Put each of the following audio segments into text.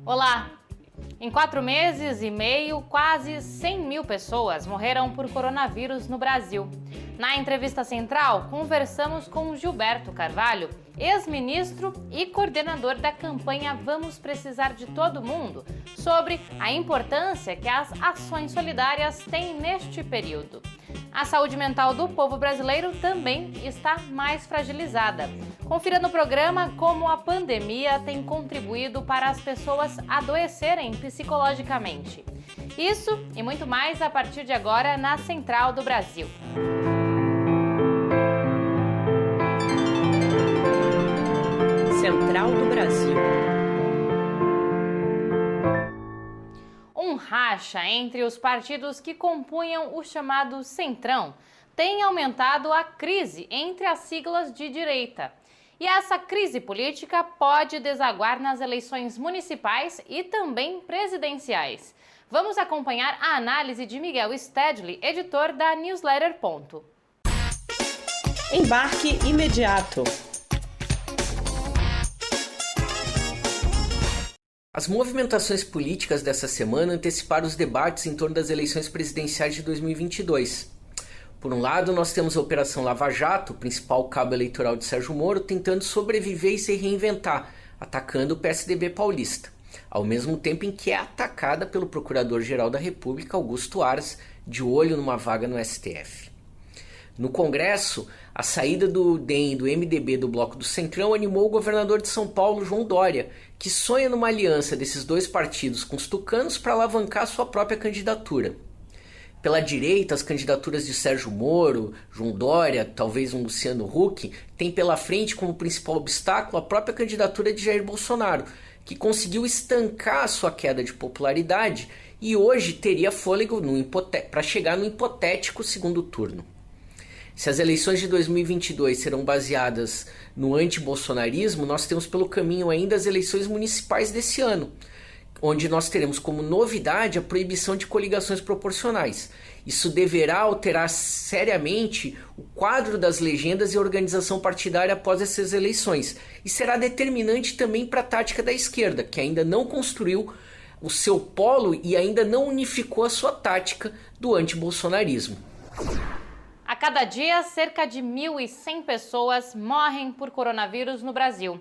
Olá! Em 4 meses e meio, quase 100 mil pessoas morreram por coronavírus no Brasil. Na entrevista central, conversamos com Gilberto Carvalho, ex-ministro e coordenador da campanha Vamos Precisar de Todo Mundo, sobre a importância que as ações solidárias têm neste período. A saúde mental do povo brasileiro também está mais fragilizada. Confira no programa como a pandemia tem contribuído para as pessoas adoecerem psicologicamente. Isso e muito mais a partir de agora na Central do Brasil. Central do Brasil. Um racha entre os partidos que compunham o chamado Centrão tem aumentado a crise entre as siglas de direita. E essa crise política pode desaguar nas eleições municipais e também presidenciais. Vamos acompanhar a análise de Miguel Stedley, editor da Newsletter. Embarque imediato. As movimentações políticas dessa semana anteciparam os debates em torno das eleições presidenciais de 2022. Por um lado, nós temos a Operação Lava Jato, o principal cabo eleitoral de Sérgio Moro, tentando sobreviver e se reinventar, atacando o PSDB paulista, ao mesmo tempo em que é atacada pelo Procurador-Geral da República, Augusto Aras, de olho numa vaga no STF. No Congresso, a saída do DEM e do MDB do Bloco do Centrão animou o governador de São Paulo, João Dória, que sonha numa aliança desses dois partidos com os tucanos para alavancar sua própria candidatura. Pela direita, as candidaturas de Sérgio Moro, João Dória, talvez um Luciano Huck, têm pela frente como principal obstáculo a própria candidatura de Jair Bolsonaro, que conseguiu estancar a sua queda de popularidade e hoje teria fôlego para chegar no hipotético segundo turno. Se as eleições de 2022 serão baseadas no anti-bolsonarismo, nós temos pelo caminho ainda as eleições municipais desse ano, onde nós teremos como novidade a proibição de coligações proporcionais. Isso deverá alterar seriamente o quadro das legendas e a organização partidária após essas eleições, e será determinante também para a tática da esquerda, que ainda não construiu o seu polo e ainda não unificou a sua tática do anti-bolsonarismo. A cada dia, cerca de 1.100 pessoas morrem por coronavírus no Brasil.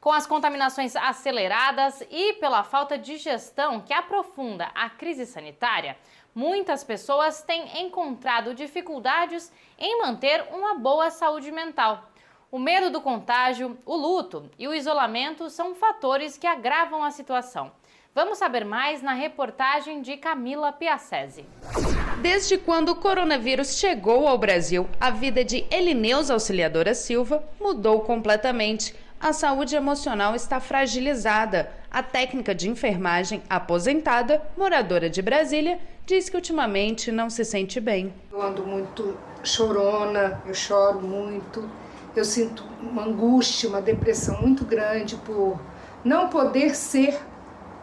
Com as contaminações aceleradas e pela falta de gestão que aprofunda a crise sanitária, muitas pessoas têm encontrado dificuldades em manter uma boa saúde mental. O medo do contágio, o luto e o isolamento são fatores que agravam a situação. Vamos saber mais na reportagem de Camila Piacese. Desde quando o coronavírus chegou ao Brasil, a vida de Elineuza Auxiliadora Silva mudou completamente. A saúde emocional está fragilizada. A técnica de enfermagem, aposentada, moradora de Brasília, diz que ultimamente não se sente bem. Eu ando muito chorona, eu choro muito, eu sinto uma angústia, uma depressão muito grande por não poder ser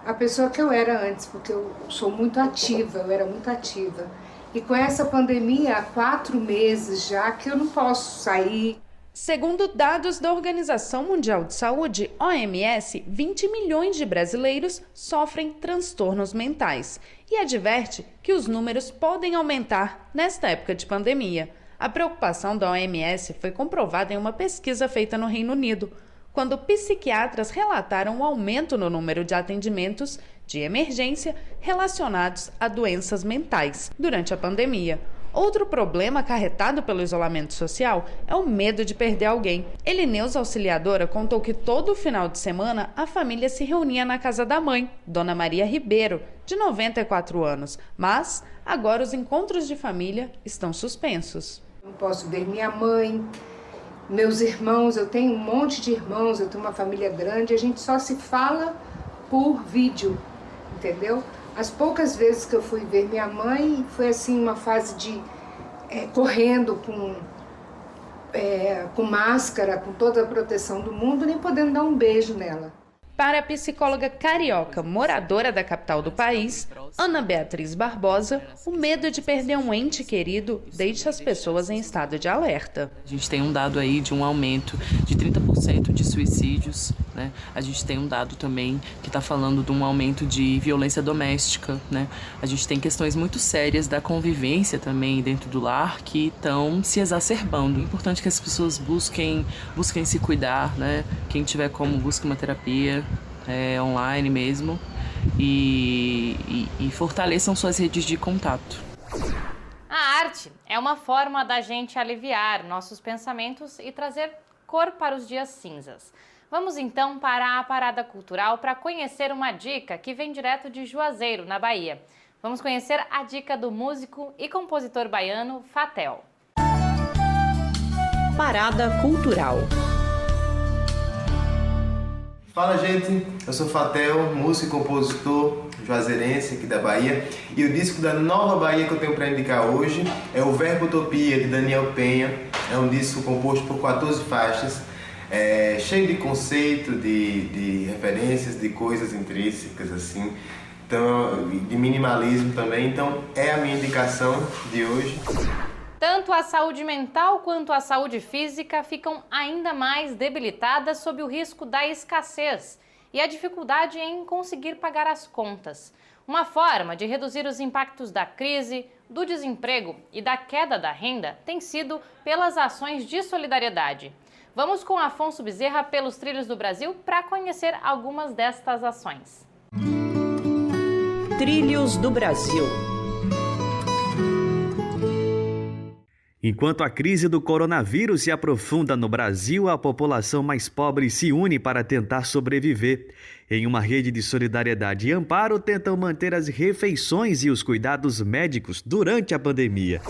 a pessoa que eu era antes, porque eu sou muito ativa, eu era muito ativa. E com essa pandemia, há 4 meses já que eu não posso sair. Segundo dados da Organização Mundial de Saúde, OMS, 20 milhões de brasileiros sofrem transtornos mentais e adverte que os números podem aumentar nesta época de pandemia. A preocupação da OMS foi comprovada em uma pesquisa feita no Reino Unido, quando psiquiatras relataram um aumento no número de atendimentos de emergência relacionados a doenças mentais durante a pandemia. Outro problema acarretado pelo isolamento social é o medo de perder alguém. Elineuza Auxiliadora contou que todo final de semana a família se reunia na casa da mãe, Dona Maria Ribeiro, de 94 anos, mas agora os encontros de família estão suspensos. Não posso ver minha mãe, meus irmãos, eu tenho um monte de irmãos, eu tenho uma família grande, a gente só se fala por vídeo, entendeu? As poucas vezes que eu fui ver minha mãe, foi assim uma fase de correndo com máscara, com toda a proteção do mundo, nem podendo dar um beijo nela. Para a psicóloga carioca, moradora da capital do país, Ana Beatriz Barbosa, o medo de perder um ente querido deixa as pessoas em estado de alerta. A gente tem um dado aí de um aumento de 30% de suicídios né? A gente tem um dado também que está falando de um aumento de violência doméstica, né? A gente tem questões muito sérias da convivência também dentro do lar que estão se exacerbando. É importante que as pessoas busquem se cuidar, né? Quem tiver como, busque uma terapia online mesmo e fortaleçam suas redes de contato. A arte é uma forma da gente aliviar nossos pensamentos e trazer cor para os dias cinzas. Vamos então para a Parada Cultural para conhecer uma dica que vem direto de Juazeiro, na Bahia. Vamos conhecer a dica do músico e compositor baiano Fatel. Parada Cultural. Fala, gente, eu sou Fatel, músico e compositor juazeirense aqui da Bahia, e o disco da Nova Bahia que eu tenho para indicar hoje é o Verbo Utopia, de Daniel Penha. É um disco composto por 14 faixas, cheio de conceito, de referências, de coisas intrínsecas, assim, então, de minimalismo também. Então é a minha indicação de hoje. Tanto a saúde mental quanto a saúde física ficam ainda mais debilitadas sob o risco da escassez e a dificuldade em conseguir pagar as contas. Uma forma de reduzir os impactos da crise, do desemprego e da queda da renda tem sido pelas ações de solidariedade. Vamos com Afonso Bezerra pelos trilhos do Brasil para conhecer algumas destas ações. Trilhos do Brasil. Enquanto a crise do coronavírus se aprofunda no Brasil, a população mais pobre se une para tentar sobreviver. Em uma rede de solidariedade e amparo, tentam manter as refeições e os cuidados médicos durante a pandemia.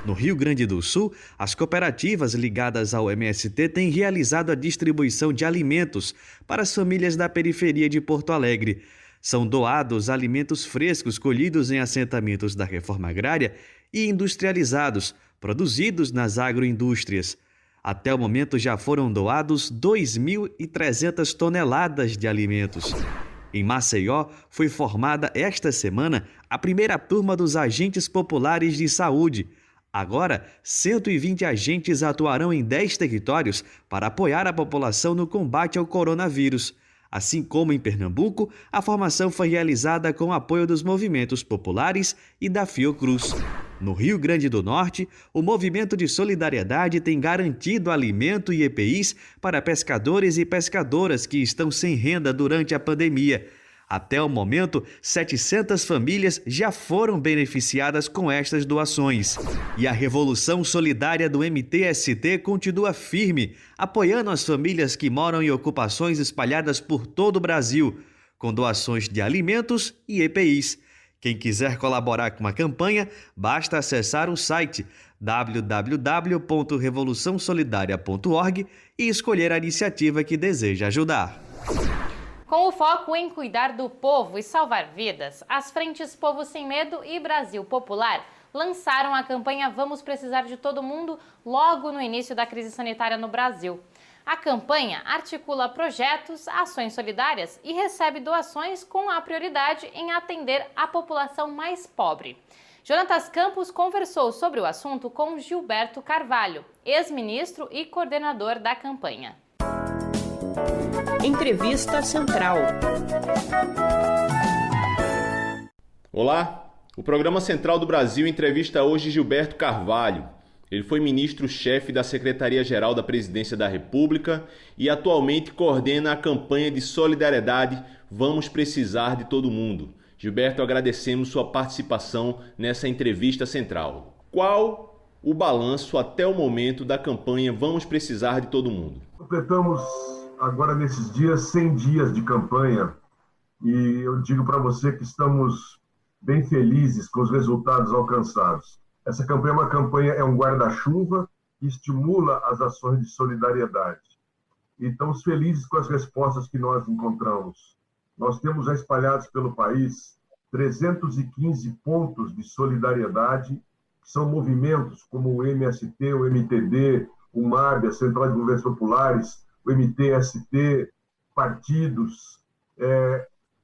No Rio Grande do Sul, as cooperativas ligadas ao MST têm realizado a distribuição de alimentos para as famílias da periferia de Porto Alegre. São doados alimentos frescos colhidos em assentamentos da reforma agrária e industrializados, produzidos nas agroindústrias. Até o momento já foram doados 2.300 toneladas de alimentos. Em Maceió, foi formada esta semana a primeira turma dos agentes populares de saúde. Agora, 120 agentes atuarão em 10 territórios para apoiar a população no combate ao coronavírus. Assim como em Pernambuco, a formação foi realizada com o apoio dos movimentos populares e da Fiocruz. No Rio Grande do Norte, o Movimento de Solidariedade tem garantido alimento e EPIs para pescadores e pescadoras que estão sem renda durante a pandemia. Até o momento, 700 famílias já foram beneficiadas com estas doações. E a Revolução Solidária do MTST continua firme, apoiando as famílias que moram em ocupações espalhadas por todo o Brasil, com doações de alimentos e EPIs. Quem quiser colaborar com a campanha, basta acessar o site www.revoluçãosolidaria.org e escolher a iniciativa que deseja ajudar. Com o foco em cuidar do povo e salvar vidas, as frentes Povo Sem Medo e Brasil Popular lançaram a campanha Vamos Precisar de Todo Mundo logo no início da crise sanitária no Brasil. A campanha articula projetos, ações solidárias e recebe doações com a prioridade em atender a população mais pobre. Jonatas Campos conversou sobre o assunto com Gilberto Carvalho, ex-ministro e coordenador da campanha. Entrevista Central. Olá, o programa Central do Brasil entrevista hoje Gilberto Carvalho. Ele foi ministro-chefe da Secretaria-Geral da Presidência da República e atualmente coordena a campanha de solidariedade Vamos Precisar de Todo Mundo. Gilberto, agradecemos sua participação nessa entrevista central. Qual o balanço até o momento da campanha Vamos Precisar de Todo Mundo? Completamos agora nesses dias 100 dias de campanha e eu digo para você que estamos bem felizes com os resultados alcançados. Essa campanha é um guarda-chuva que estimula as ações de solidariedade. E estamos felizes com as respostas que nós encontramos. Nós temos já espalhados pelo país 315 pontos de solidariedade, que são movimentos como o MST, o MTD, o MAB, a Central de Governos Populares, o MTST, partidos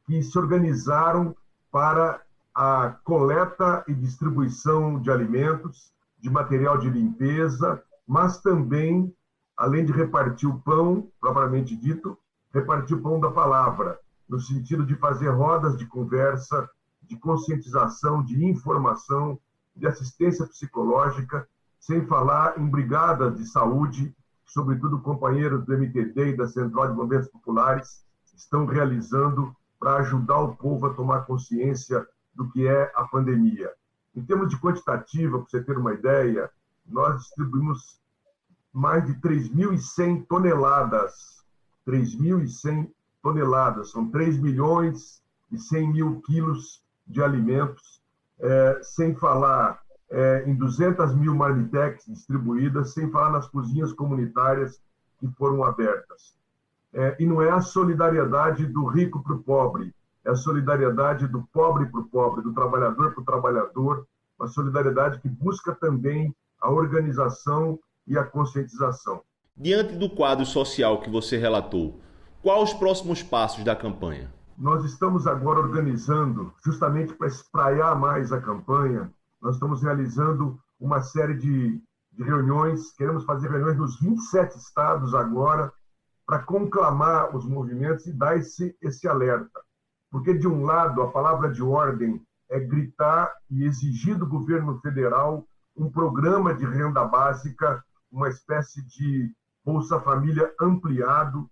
que se organizaram para a coleta e distribuição de alimentos, de material de limpeza, mas também, além de repartir o pão, propriamente dito, repartir o pão da palavra, no sentido de fazer rodas de conversa, de conscientização, de informação, de assistência psicológica, sem falar em brigadas de saúde, sobretudo companheiros do MTD e da Central de Movimentos Populares estão realizando para ajudar o povo a tomar consciência do que é a pandemia. Em termos de quantitativa, para você ter uma ideia, nós distribuímos mais de 3.100 toneladas. 3.100 toneladas, são 3 milhões e 100 mil quilos de alimentos, sem falar em 200 mil marmitex distribuídas, sem falar nas cozinhas comunitárias que foram abertas. E não é a solidariedade do rico para o pobre, é a solidariedade do pobre para o pobre, do trabalhador para o trabalhador, uma solidariedade que busca também a organização e a conscientização. Diante do quadro social que você relatou, quais os próximos passos da campanha? Nós estamos agora organizando, justamente para espraiar mais a campanha, nós estamos realizando uma série de reuniões, queremos fazer reuniões nos 27 estados agora, para conclamar os movimentos e dar esse alerta. Porque, de um lado, a palavra de ordem é gritar e exigir do governo federal um programa de renda básica, uma espécie de Bolsa Família ampliado,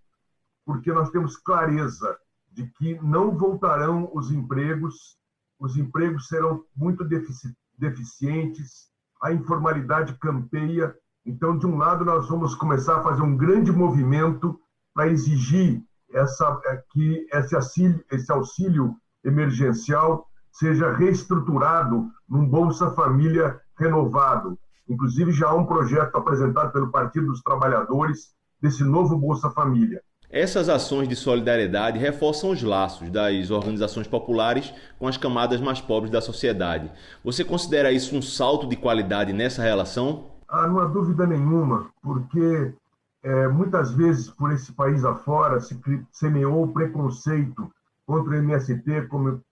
porque nós temos clareza de que não voltarão os empregos serão muito deficientes, a informalidade campeia. Então, de um lado, nós vamos começar a fazer um grande movimento para exigir que esse auxílio emergencial seja reestruturado num Bolsa Família renovado. Inclusive, já há um projeto apresentado pelo Partido dos Trabalhadores desse novo Bolsa Família. Essas ações de solidariedade reforçam os laços das organizações populares com as camadas mais pobres da sociedade. Você considera isso um salto de qualidade nessa relação? Não há dúvida nenhuma, porque muitas vezes por esse país afora se semeou preconceito contra o MST,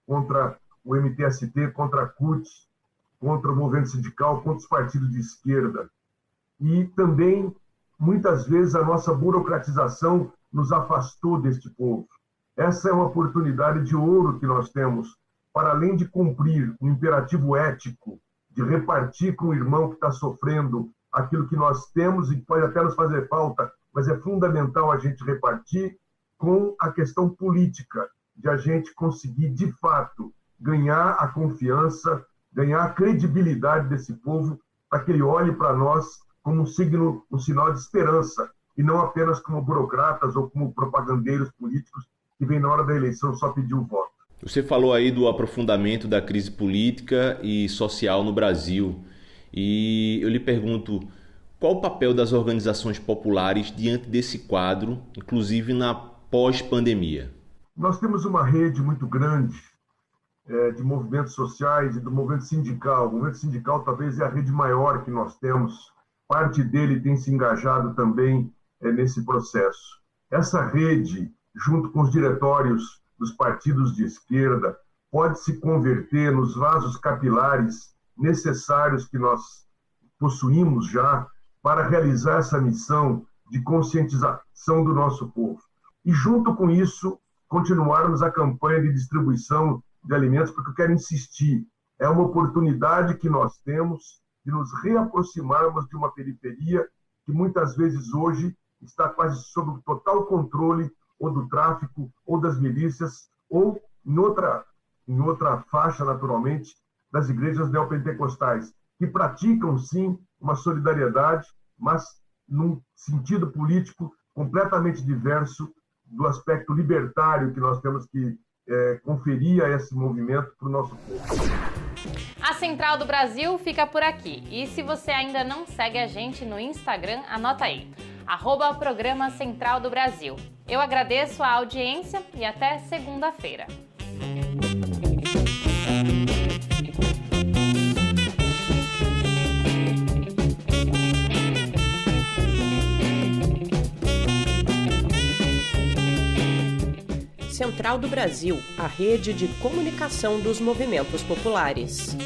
contra o MTST, contra a CUT, contra o movimento sindical, contra os partidos de esquerda. E também, muitas vezes, a nossa burocratização nos afastou deste povo. Essa é uma oportunidade de ouro que nós temos, para além de cumprir um imperativo ético, de repartir com o irmão que está sofrendo aquilo que nós temos e que pode até nos fazer falta, mas é fundamental a gente repartir, com a questão política, de a gente conseguir, de fato, ganhar a confiança, ganhar a credibilidade desse povo, para que ele olhe para nós como um sinal de esperança, e não apenas como burocratas ou como propagandeiros políticos que vêm na hora da eleição só pedir o voto. Você falou aí do aprofundamento da crise política e social no Brasil. E eu lhe pergunto, qual o papel das organizações populares diante desse quadro, inclusive na pós-pandemia? Nós temos uma rede muito grande de movimentos sociais e do movimento sindical. O movimento sindical talvez é a rede maior que nós temos. Parte dele tem se engajado também nesse processo. Essa rede, junto com os diretórios dos partidos de esquerda, pode se converter nos vasos capilares necessários que nós possuímos já para realizar essa missão de conscientização do nosso povo. E, junto com isso, continuarmos a campanha de distribuição de alimentos, porque eu quero insistir, é uma oportunidade que nós temos de nos reaproximarmos de uma periferia que muitas vezes hoje está quase sob o total controle ou do tráfico, ou das milícias, ou em outra faixa, naturalmente, das igrejas neopentecostais, que praticam, sim, uma solidariedade, mas num sentido político completamente diverso do aspecto libertário que nós temos que conferir a esse movimento para o nosso povo. A Central do Brasil fica por aqui. E se você ainda não segue a gente no Instagram, anota aí, @Programa Central do Brasil. Eu agradeço a audiência e até segunda-feira. Central do Brasil, a rede de comunicação dos movimentos populares.